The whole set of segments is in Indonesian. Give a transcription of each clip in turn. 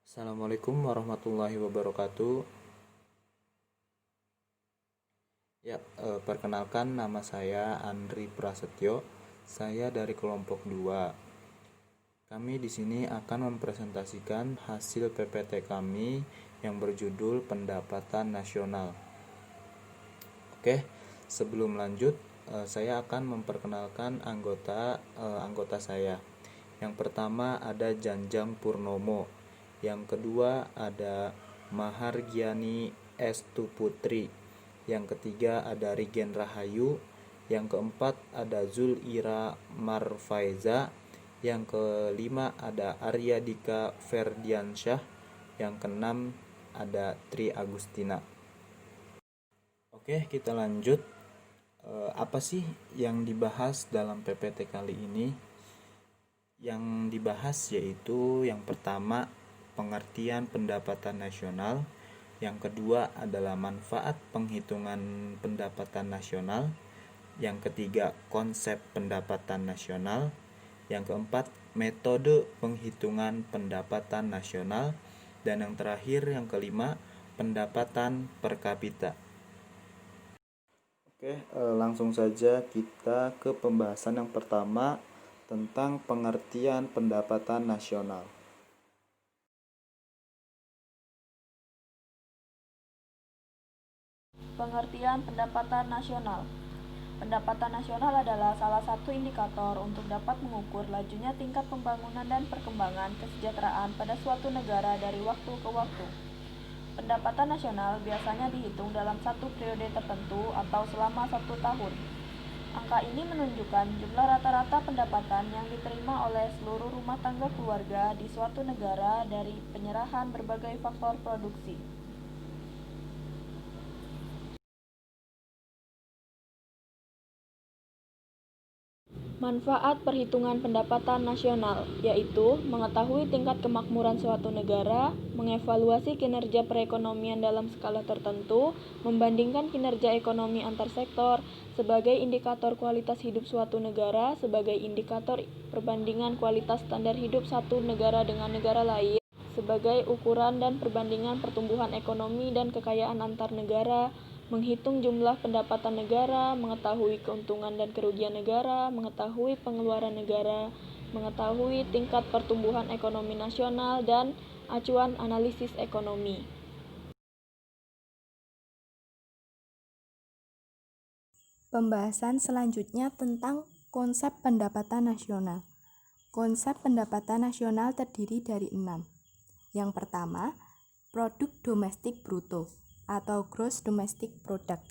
Assalamualaikum warahmatullahi wabarakatuh. Perkenalkan nama saya Andri Prasetyo. Saya dari kelompok 2. Kami di sini akan mempresentasikan hasil PPT kami yang berjudul Pendapatan Nasional. Oke, sebelum lanjut, saya akan memperkenalkan anggota saya. Yang pertama ada Janjang Purnomo. Yang kedua ada Mahargiani Estuputri. Yang ketiga ada Rigen Rahayu. Yang keempat ada Zulira Marfaiza. Yang kelima ada Arya Dika Ferdiansyah. Yang keenam ada Tri Agustina. Oke, kita lanjut. Apa sih yang dibahas dalam PPT kali ini? Yang dibahas yaitu yang pertama pengertian pendapatan nasional, yang kedua adalah manfaat penghitungan pendapatan nasional, yang ketiga konsep pendapatan nasional, yang keempat metode penghitungan pendapatan nasional, dan yang terakhir yang kelima pendapatan per kapita. Oke, langsung saja kita ke pembahasan yang pertama tentang pengertian pendapatan nasional. Pengertian pendapatan nasional. Pendapatan nasional adalah salah satu indikator untuk dapat mengukur lajunya tingkat pembangunan dan perkembangan kesejahteraan pada suatu negara dari waktu ke waktu. Pendapatan nasional biasanya dihitung dalam satu periode tertentu atau selama 1 tahun. Angka ini menunjukkan jumlah rata-rata pendapatan yang diterima oleh seluruh rumah tangga keluarga di suatu negara dari penyerahan berbagai faktor produksi. Manfaat perhitungan pendapatan nasional, yaitu mengetahui tingkat kemakmuran suatu negara, mengevaluasi kinerja perekonomian dalam skala tertentu, membandingkan kinerja ekonomi antar sektor, sebagai indikator kualitas hidup suatu negara, sebagai indikator perbandingan kualitas standar hidup satu negara dengan negara lain, sebagai ukuran dan perbandingan pertumbuhan ekonomi dan kekayaan antar negara, menghitung jumlah pendapatan negara, mengetahui keuntungan dan kerugian negara, mengetahui pengeluaran negara, mengetahui tingkat pertumbuhan ekonomi nasional, dan acuan analisis ekonomi. Pembahasan selanjutnya tentang konsep pendapatan nasional. Konsep pendapatan nasional terdiri dari 6. Yang pertama, produk domestik bruto atau gross domestic product,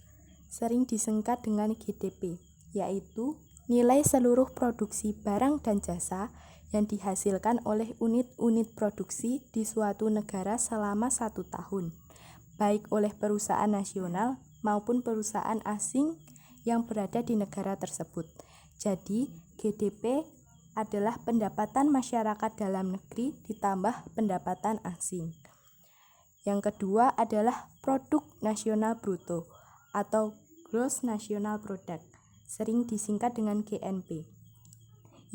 sering disingkat dengan GDP, yaitu nilai seluruh produksi barang dan jasa yang dihasilkan oleh unit-unit produksi di suatu negara selama 1 tahun, baik oleh perusahaan nasional maupun perusahaan asing yang berada di negara tersebut. Jadi, GDP adalah pendapatan masyarakat dalam negeri ditambah pendapatan asing. Yang kedua adalah produk nasional bruto atau gross national product, sering disingkat dengan GNP,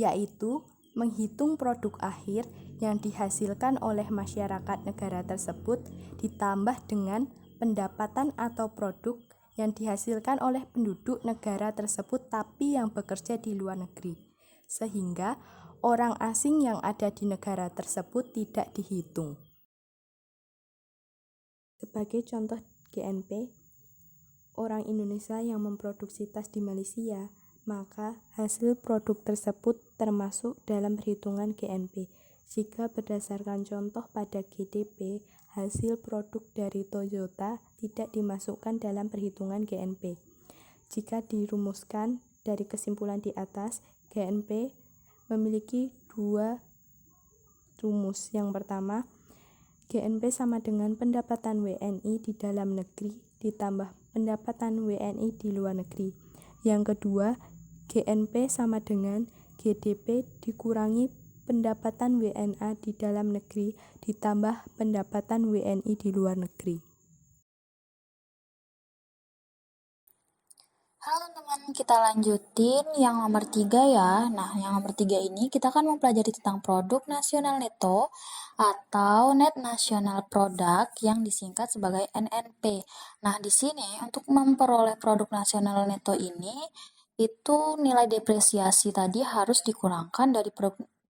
yaitu menghitung produk akhir yang dihasilkan oleh masyarakat negara tersebut ditambah dengan pendapatan atau produk yang dihasilkan oleh penduduk negara tersebut tapi yang bekerja di luar negeri, sehingga orang asing yang ada di negara tersebut tidak dihitung. Sebagai contoh GNP, orang Indonesia yang memproduksi tas di Malaysia, maka hasil produk tersebut termasuk dalam perhitungan GNP. Jika berdasarkan contoh pada GDP, hasil produk dari Toyota tidak dimasukkan dalam perhitungan GNP. Jika dirumuskan dari kesimpulan di atas, GNP memiliki 2 rumus. Yang pertama, GNP sama dengan pendapatan WNI di dalam negeri ditambah pendapatan WNI di luar negeri. Yang kedua, GNP sama dengan GDP dikurangi pendapatan WNA di dalam negeri ditambah pendapatan WNI di luar negeri. Halo teman, kita lanjutin yang nomor 3 ya. Nah, yang nomor 3 ini kita akan mempelajari tentang produk nasional neto atau Net National Product yang disingkat sebagai NNP. Nah, di sini untuk memperoleh produk nasional neto ini, itu nilai depresiasi tadi harus dikurangkan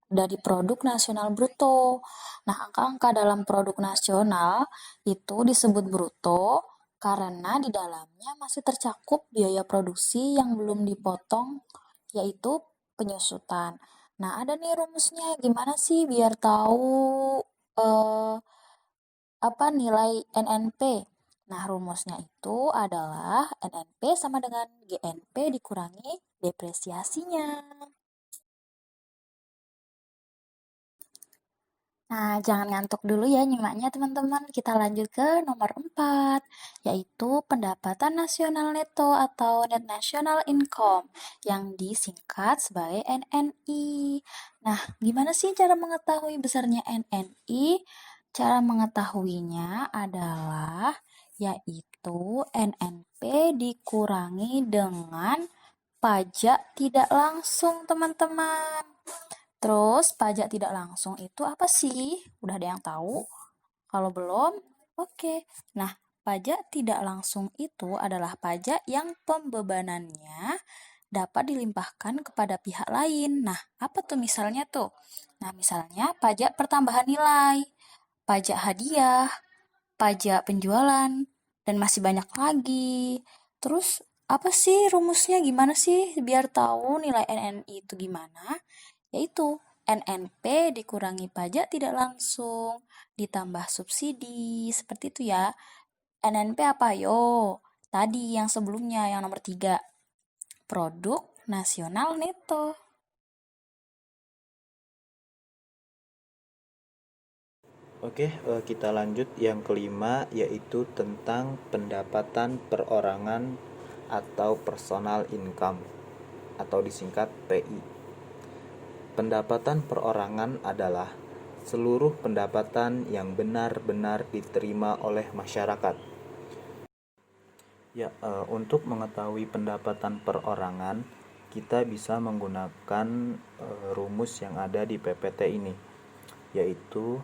dari produk nasional bruto. Nah, angka-angka dalam produk nasional itu disebut bruto karena di dalamnya masih tercakup biaya produksi yang belum dipotong, yaitu penyusutan. Nah, ada nih rumusnya, gimana sih biar tahu eh, apa nilai NNP? Nah, rumusnya itu adalah NNP sama dengan GNP dikurangi depresiasinya. Nah, jangan ngantuk dulu ya nyimaknya teman-teman. Kita lanjut ke nomor 4, yaitu pendapatan nasional neto atau Net National Income yang disingkat sebagai NNI. Nah, gimana sih cara mengetahui besarnya NNI? Cara mengetahuinya adalah yaitu NNP dikurangi dengan pajak tidak langsung, teman-teman. Terus pajak tidak langsung itu apa sih? Udah ada yang tahu? Kalau belum, oke. Nah, pajak tidak langsung itu adalah pajak yang pembebanannya dapat dilimpahkan kepada pihak lain. Nah, apa tuh misalnya tuh? Nah, misalnya pajak pertambahan nilai, pajak hadiah, pajak penjualan, dan masih banyak lagi. Terus, apa sih rumusnya? Gimana sih biar tahu nilai NNI itu gimana? Yaitu NNP dikurangi pajak tidak langsung, ditambah subsidi, seperti itu ya. NNP apa yo? Tadi yang sebelumnya, yang nomor 3, produk nasional neto. Oke, kita lanjut yang kelima, yaitu tentang pendapatan perorangan atau personal income atau disingkat PI. Pendapatan perorangan adalah seluruh pendapatan yang benar-benar diterima oleh masyarakat. Ya, untuk mengetahui pendapatan perorangan, kita bisa menggunakan rumus yang ada di PPT ini, yaitu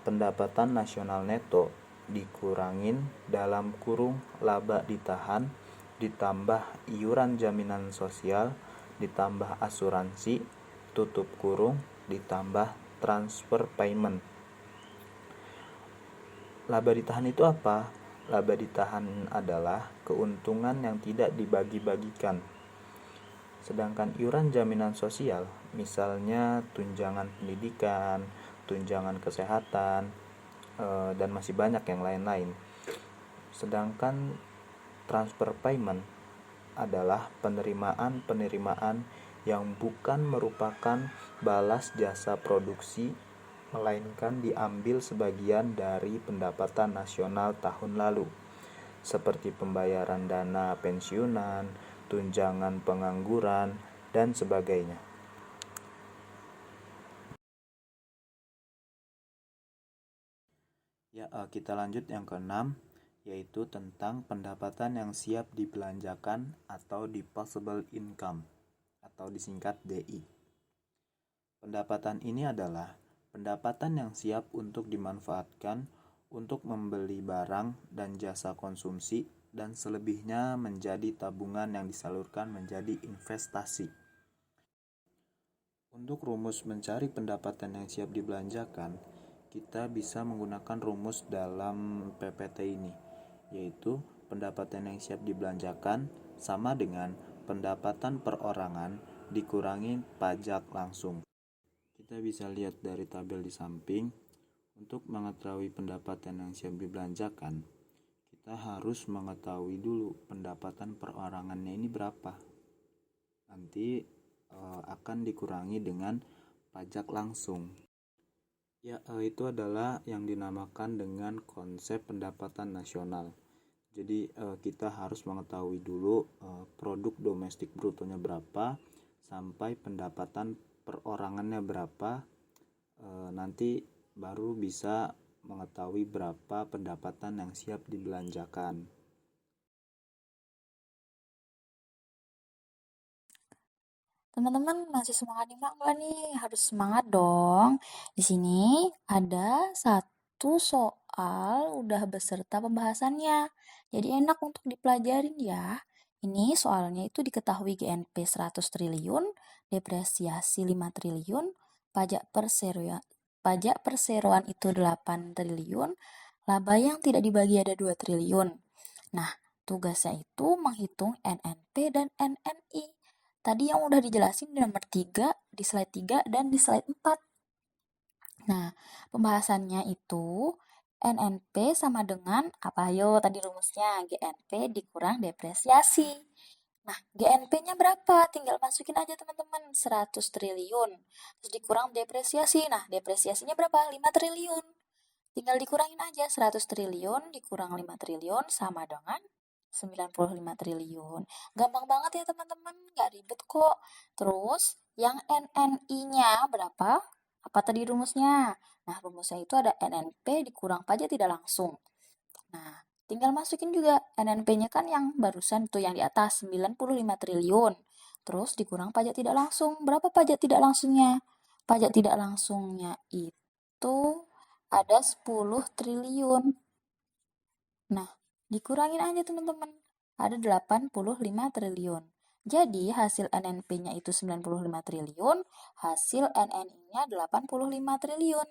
pendapatan nasional neto dikurangin dalam kurung laba ditahan ditambah iuran jaminan sosial ditambah asuransi tutup kurung ditambah transfer payment. Laba ditahan itu apa? Laba ditahan adalah keuntungan yang tidak dibagi-bagikan. Sedangkan iuran jaminan sosial, misalnya tunjangan pendidikan, tunjangan kesehatan, dan masih banyak yang lain-lain. Sedangkan transfer payment adalah penerimaan-penerimaan yang bukan merupakan balas jasa produksi, melainkan diambil sebagian dari pendapatan nasional tahun lalu, seperti pembayaran dana pensiunan, tunjangan pengangguran, dan sebagainya. Ya, kita lanjut yang keenam, yaitu tentang pendapatan yang siap dibelanjakan atau disposable income atau disingkat DI. Pendapatan ini adalah pendapatan yang siap untuk dimanfaatkan untuk membeli barang dan jasa konsumsi dan selebihnya menjadi tabungan yang disalurkan menjadi investasi. Untuk rumus mencari pendapatan yang siap dibelanjakan, kita bisa menggunakan rumus dalam PPT ini, yaitu pendapatan yang siap dibelanjakan sama dengan pendapatan perorangan dikurangi pajak langsung. Kita bisa lihat dari tabel di samping, untuk mengetahui pendapatan yang siap dibelanjakan, kita harus mengetahui dulu pendapatan perorangannya ini berapa. Nanti akan dikurangi dengan pajak langsung. Ya, itu adalah yang dinamakan dengan konsep pendapatan nasional. Jadi kita harus mengetahui dulu produk domestik brutonya berapa sampai pendapatan perorangannya berapa, nanti baru bisa mengetahui berapa pendapatan yang siap dibelanjakan. Teman-teman masih semangat nyimak nggak nih? Harus semangat dong. Di sini ada satu soal udah beserta pembahasannya. Jadi enak untuk dipelajarin ya. Ini soalnya itu diketahui GNP 100 triliun, depresiasi 5 triliun, pajak perseroan itu 8 triliun, laba yang tidak dibagi ada 2 triliun. Nah, tugasnya itu menghitung NNP dan NNI. Tadi yang udah dijelasin di nomor 3, di slide 3, dan di slide 4. Nah, pembahasannya itu NNP sama dengan apa? Ayo, tadi rumusnya GNP dikurang depresiasi. Nah, GNP-nya berapa? Tinggal masukin aja teman-teman, 100 triliun. Terus dikurang depresiasi. Nah, depresiasinya berapa? 5 triliun. Tinggal dikurangin aja, 100 triliun dikurang 5 triliun sama dengan 95 triliun. Gampang banget ya teman-teman, nggak ribet kok. Terus yang NNI-nya berapa? Apa tadi rumusnya? Nah, rumusnya itu ada NNP dikurang pajak tidak langsung. Nah, tinggal masukin juga NNP-nya kan yang barusan tuh yang di atas 95 triliun. Terus dikurang pajak tidak langsung. Berapa pajak tidak langsungnya? Pajak tidak langsungnya itu ada 10 triliun. Nah, dikurangin aja teman-teman. Ada 85 triliun. Jadi hasil NNP-nya itu 95 triliun, hasil NNI-nya 85 triliun.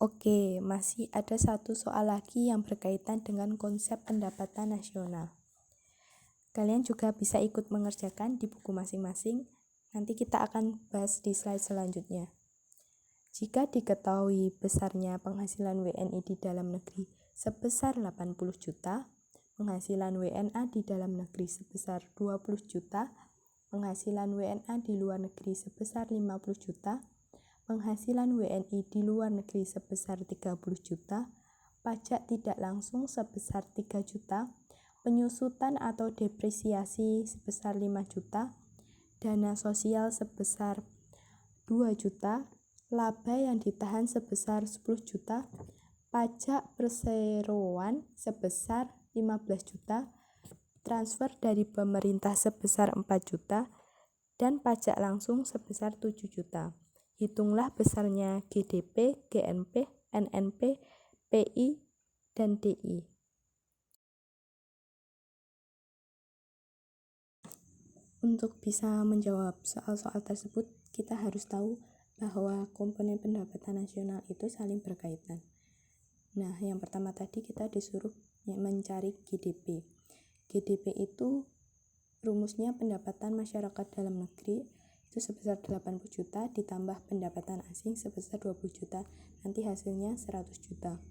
Oke, masih ada satu soal lagi yang berkaitan dengan konsep pendapatan nasional. Kalian juga bisa ikut mengerjakan di buku masing-masing. Nanti kita akan bahas di slide selanjutnya. Jika diketahui besarnya penghasilan WNI di dalam negeri sebesar 80 juta, penghasilan WNA di dalam negeri sebesar 20 juta, penghasilan WNA di luar negeri sebesar 50 juta, penghasilan WNI di luar negeri sebesar 30 juta, pajak tidak langsung sebesar 3 juta, penyusutan atau depresiasi sebesar 5 juta, dana sosial sebesar 2 juta, laba yang ditahan sebesar 10 juta, pajak perseroan sebesar 15 juta, transfer dari pemerintah sebesar 4 juta, dan pajak langsung sebesar 7 juta. Hitunglah besarnya GDP, GNP, NNP, PI, dan DI. Untuk bisa menjawab soal-soal tersebut, kita harus tahu bahwa komponen pendapatan nasional itu saling berkaitan. Nah, yang pertama tadi kita disuruh mencari GDP. GDP itu rumusnya pendapatan masyarakat dalam negeri itu sebesar 80 juta ditambah pendapatan asing sebesar 20 juta, nanti hasilnya 100 juta.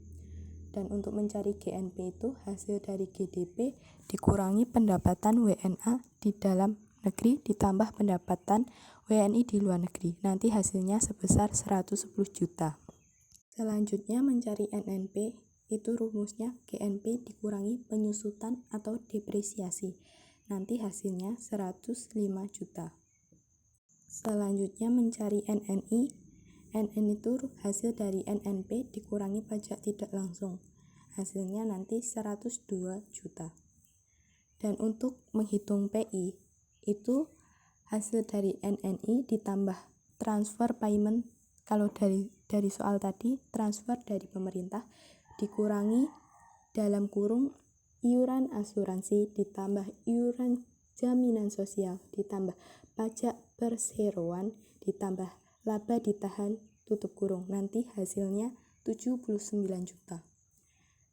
Dan untuk mencari GNP itu hasil dari GDP dikurangi pendapatan WNA di dalam negeri ditambah pendapatan WNI di luar negeri, nanti hasilnya sebesar 110 juta. Selanjutnya mencari NNP, itu rumusnya GNP dikurangi penyusutan atau depresiasi, nanti hasilnya 105 juta. Selanjutnya mencari NNI, NN itu hasil dari NNP dikurangi pajak tidak langsung, hasilnya nanti 102 juta. Dan untuk menghitung PI, itu hasil dari NNI ditambah transfer payment. Kalau dari soal tadi, transfer dari pemerintah dikurangi dalam kurung iuran asuransi ditambah iuran jaminan sosial ditambah pajak perseroan ditambah laba ditahan tutup kurung, nanti hasilnya 79 juta.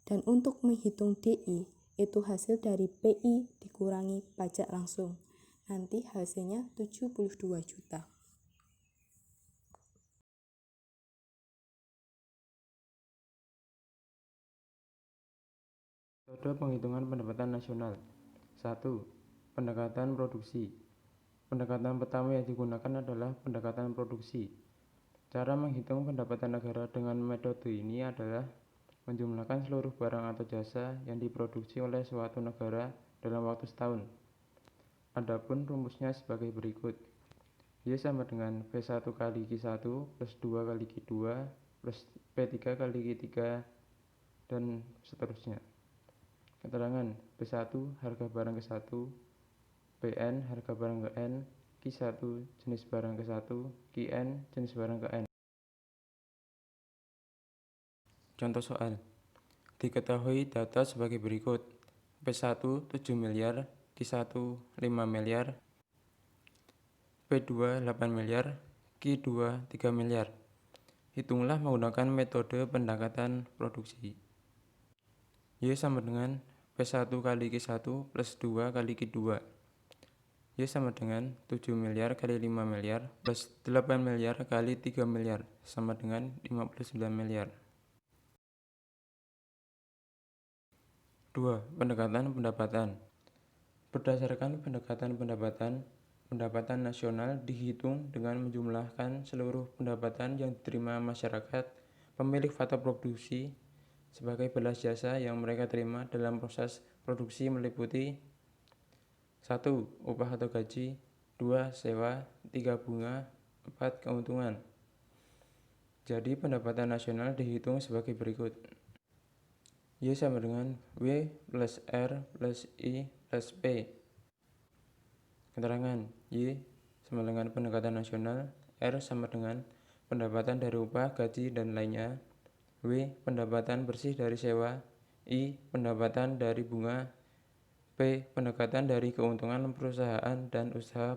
Dan untuk menghitung DI, itu hasil dari PI dikurangi pajak langsung, nanti hasilnya 72 juta. Metode penghitungan pendapatan nasional. 1. Pendekatan produksi. Pendekatan pertama yang digunakan adalah pendekatan produksi. Cara menghitung pendapatan negara dengan metode ini adalah menjumlahkan seluruh barang atau jasa yang diproduksi oleh suatu negara dalam waktu setahun. Adapun rumusnya sebagai berikut. Y sama dengan P1 kali Q1 plus 2 kali Q2 plus P3 kali Q3 dan seterusnya. Keterangan P1 harga barang ke-1, PN harga barang ke N, Q1 jenis barang ke 1, QN jenis barang ke N. Contoh soal. Diketahui data sebagai berikut. P1 7 miliar, Q1 5 miliar, P2 8 miliar, Q2 3 miliar. Hitunglah menggunakan metode pendekatan produksi. Y sama dengan P1 kali Q1 plus 2 kali Q2. Y sama dengan 7 miliar kali 5 miliar plus 8 miliar kali 3 miliar sama dengan 59 miliar. 2. Pendekatan pendapatan. Berdasarkan pendekatan pendapatan nasional dihitung dengan menjumlahkan seluruh pendapatan yang diterima masyarakat pemilik faktor produksi sebagai balas jasa yang mereka terima dalam proses produksi meliputi 1. Upah atau gaji, 2. Sewa, 3. Bunga, 4. Keuntungan. Jadi pendapatan nasional dihitung sebagai berikut. Y sama dengan W plus R plus I plus P. Keterangan Y sama dengan pendekatan nasional, R sama dengan pendapatan dari upah, gaji, dan lainnya, W pendapatan bersih dari sewa, I pendapatan dari bunga, P pendekatan dari keuntungan perusahaan dan usaha.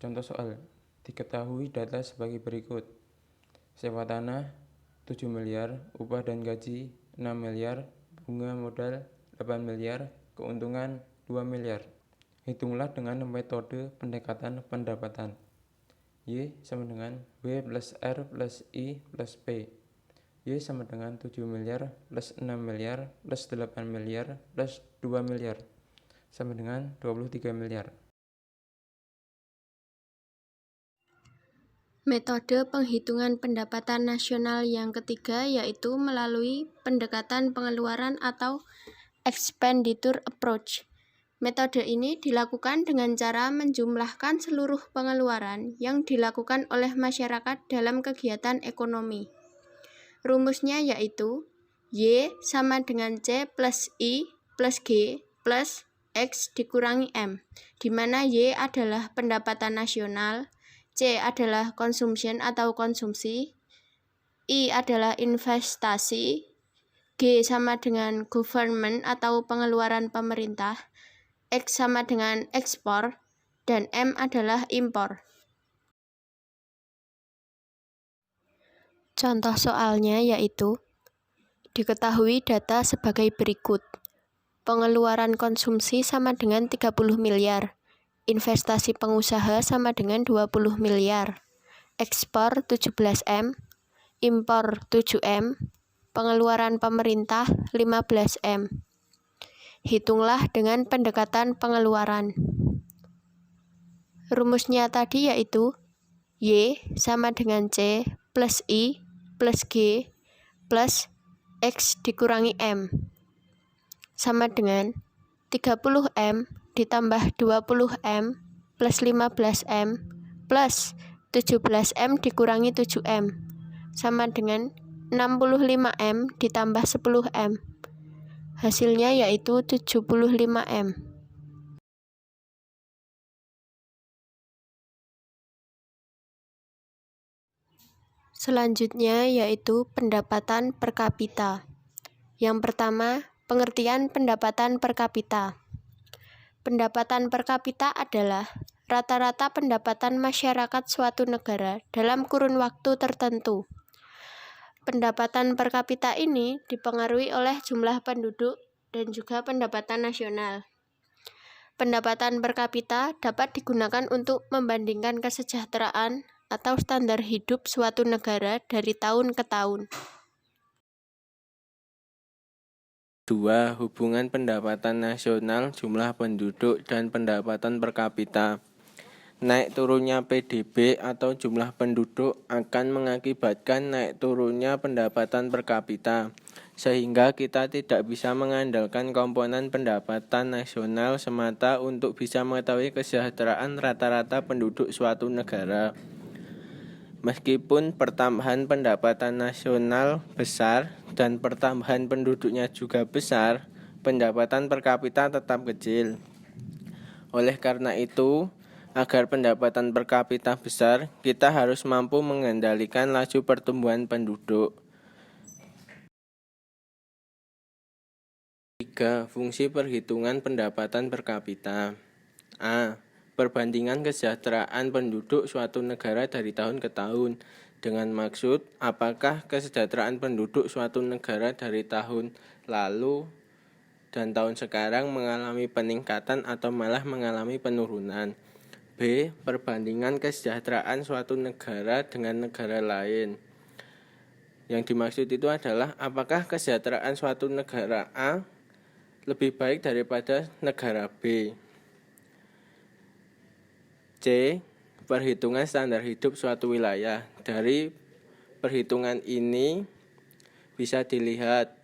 Contoh soal. Diketahui data sebagai berikut. Sewa tanah 7 miliar, upah dan gaji 6 miliar, bunga modal 8 miliar, keuntungan 2 miliar. Hitunglah dengan metode pendekatan pendapatan. Y sama dengan W plus R plus I plus P. Y sama dengan 7 miliar plus 6 miliar plus 8 miliar plus 2 miliar sama dengan 23 miliar. Metode penghitungan pendapatan nasional yang ketiga yaitu melalui pendekatan pengeluaran atau expenditure approach. Metode ini dilakukan dengan cara menjumlahkan seluruh pengeluaran yang dilakukan oleh masyarakat dalam kegiatan ekonomi. Rumusnya yaitu Y sama dengan C plus I plus G plus X dikurangi M, di mana Y adalah pendapatan nasional, C adalah consumption atau konsumsi, I adalah investasi, G sama dengan government atau pengeluaran pemerintah, X sama dengan ekspor, dan M adalah impor. Contoh soalnya yaitu, diketahui data sebagai berikut. Pengeluaran konsumsi sama dengan 30 miliar. Investasi pengusaha sama dengan 20 miliar, ekspor 17M, impor 7M, pengeluaran pemerintah 15M. Hitunglah dengan pendekatan pengeluaran. Rumusnya tadi yaitu Y sama dengan C plus I plus G plus X dikurangi M sama dengan 30M ditambah 20M plus 15M plus 17M dikurangi 7M sama dengan 65M ditambah 10M. Hasilnya yaitu 75M. Selanjutnya yaitu pendapatan per kapita. Yang pertama, pengertian pendapatan per kapita. Pendapatan per kapita adalah rata-rata pendapatan masyarakat suatu negara dalam kurun waktu tertentu. Pendapatan per kapita ini dipengaruhi oleh jumlah penduduk dan juga pendapatan nasional. Pendapatan per kapita dapat digunakan untuk membandingkan kesejahteraan atau standar hidup suatu negara dari tahun ke tahun. 2. Hubungan pendapatan nasional, jumlah penduduk, dan pendapatan per kapita. Naik turunnya PDB atau jumlah penduduk akan mengakibatkan naik turunnya pendapatan per kapita, sehingga kita tidak bisa mengandalkan komponen pendapatan nasional semata untuk bisa mengetahui kesejahteraan rata-rata penduduk suatu negara. Meskipun pertambahan pendapatan nasional besar dan pertambahan penduduknya juga besar, pendapatan per kapita tetap kecil. Oleh karena itu, agar pendapatan per kapita besar, kita harus mampu mengendalikan laju pertumbuhan penduduk. 3. Fungsi perhitungan pendapatan per kapita. A. Perbandingan kesejahteraan penduduk suatu negara dari tahun ke tahun, dengan maksud apakah kesejahteraan penduduk suatu negara dari tahun lalu dan tahun sekarang mengalami peningkatan atau malah mengalami penurunan. B. Perbandingan kesejahteraan suatu negara dengan negara lain. Yang dimaksud itu adalah apakah kesejahteraan suatu negara A lebih baik daripada negara B. C. Perhitungan standar hidup suatu wilayah. Dari perhitungan ini bisa dilihat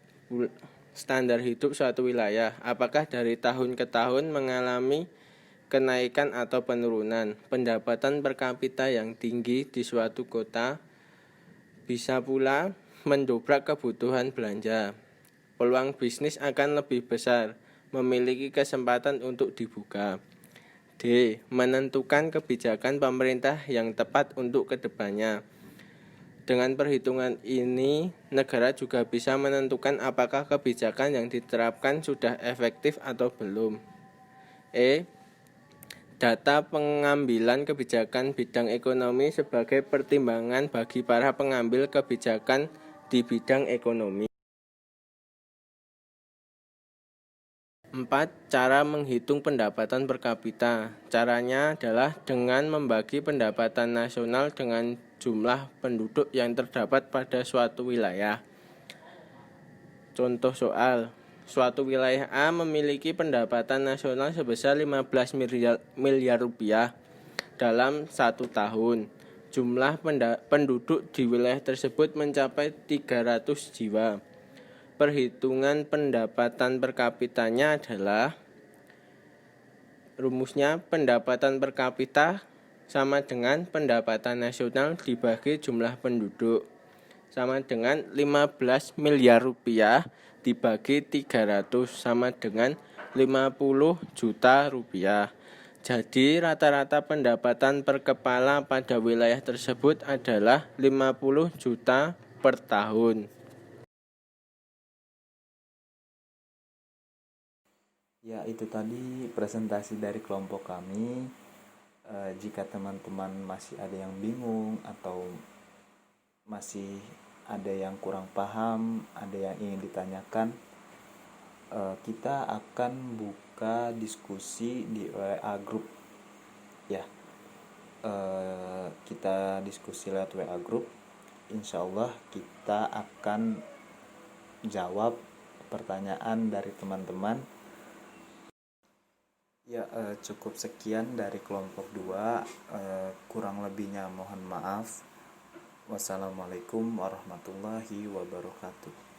standar hidup suatu wilayah, apakah dari tahun ke tahun mengalami kenaikan atau penurunan. Pendapatan per kapita yang tinggi di suatu kota bisa pula mendobrak kebutuhan belanja. Peluang bisnis akan lebih besar, memiliki kesempatan untuk dibuka. D. Menentukan kebijakan pemerintah yang tepat untuk kedepannya. Dengan perhitungan ini, negara juga bisa menentukan apakah kebijakan yang diterapkan sudah efektif atau belum. E. Data pengambilan kebijakan bidang ekonomi sebagai pertimbangan bagi para pengambil kebijakan di bidang ekonomi. 4. Cara menghitung pendapatan per kapita. Caranya adalah dengan membagi pendapatan nasional dengan jumlah penduduk yang terdapat pada suatu wilayah. Contoh soal, suatu wilayah A memiliki pendapatan nasional sebesar 15 miliar rupiah dalam 1 tahun. Jumlah penduduk di wilayah tersebut mencapai 300 jiwa. Perhitungan pendapatan per kapitanya adalah, rumusnya pendapatan per kapita sama dengan pendapatan nasional dibagi jumlah penduduk, sama dengan 15 miliar rupiah dibagi 300 sama dengan 50 juta rupiah. Jadi rata-rata pendapatan per kepala pada wilayah tersebut adalah 50 juta per tahun. Ya, itu tadi presentasi dari kelompok kami. Jika teman-teman masih ada yang bingung atau masih ada yang kurang paham, ada yang ingin ditanyakan, kita akan buka diskusi di WA group. Ya, kita diskusi lewat WA group. Insya Allah kita akan jawab pertanyaan dari teman-teman. Ya, cukup sekian dari kelompok 2. Kurang lebihnya mohon maaf. Wassalamualaikum warahmatullahi wabarakatuh.